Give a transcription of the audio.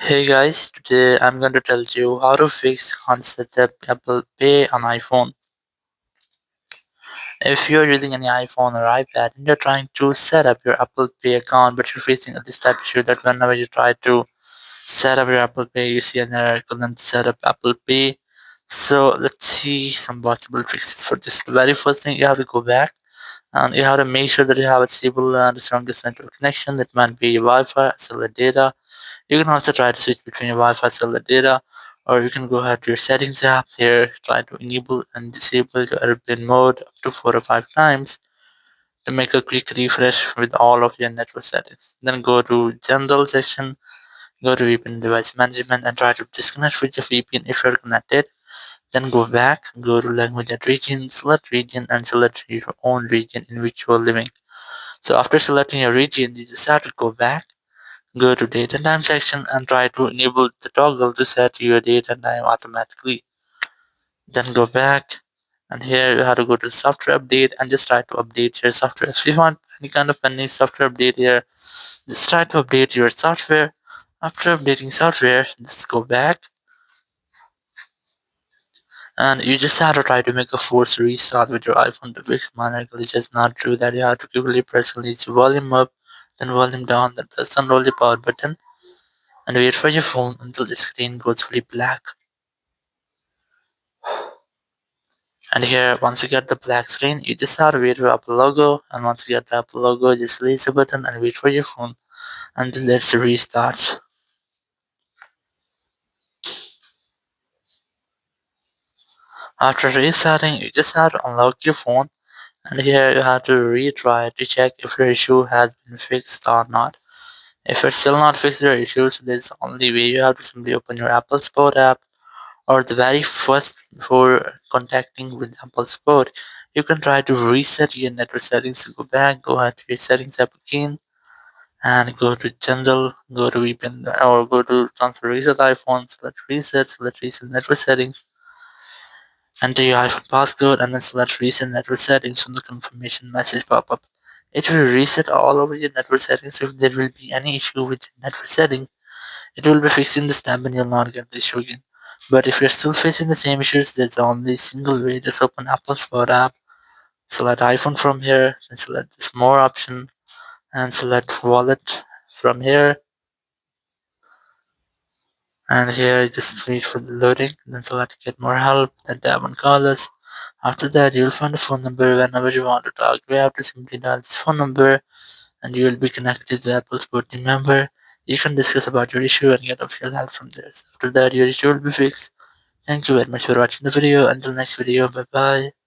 Hey guys, today I'm going to tell you how to fix can't set up Apple Pay on iPhone. If you're using any iPhone or iPad and you're trying to set up your Apple Pay account but you're facing this type of issue that whenever you try to set up your Apple Pay you see an error couldn't set up Apple Pay. So let's see some possible fixes for this. The very first thing you have to go back and you have to make sure that you have a stable and strongest network connection. That might be Wi-Fi, cellular data. You can also try to switch between your Wi-Fi cellular data, or you can go ahead to your settings app here, try to enable and disable your airplane mode up to 4 or 5 times to make a quick refresh with all of your network settings. Then go to general section, go to VPN device management and try to disconnect with your VPN if you're connected. Then go back, go to language and region and select your own region in which you are living. So after selecting your region, you just have to go back. Go to date and time section and try to enable the toggle to set your date and time automatically. Then go back and here you have to go to software update and just try to update your software. If you want any kind of any software update here, just try to update your software. After updating software, just go back and you just have to try to make a forced restart with your iPhone to fix minor glitches. Not true that you have to quickly press release volume up, then volume down, then press and roll the power button and wait for your phone until the screen goes fully black. And here, once you get the black screen, you just have to wait for Apple logo. And once you get the Apple logo, just release the button and wait for your phone until it restarts. After restarting, you just have to unlock your phone. And here you have to retry to check if your issue has been fixed or not. If it's still not fixed your issues, there's only way you have to simply open your Apple Support app or the very first before contacting with Apple Support. You can try to reset your network settings. Go back, go ahead to your settings app again and go to general, go to VPN or go to transfer reset iPhone, select reset network settings, enter your iPhone passcode and then select reset network settings from the confirmation message pop up. It will reset all over your network settings. If there will be any issue with your network setting, it will be fixing this tab and you'll not get this issue again. But if you're still facing the same issues, there's only a single way. Just open Apple's Phone app, select iPhone from here, and select this more option and select wallet from here. And here just wait for the loading, then select get more help, then tap on call us. After that you'll find a phone number whenever you want to talk. You have to simply dial this phone number and you will be connected to the Apple support team member. You can discuss about your issue and get official help from there. So after that your issue will be fixed. Thank you very much for watching the video. Until next video, bye bye.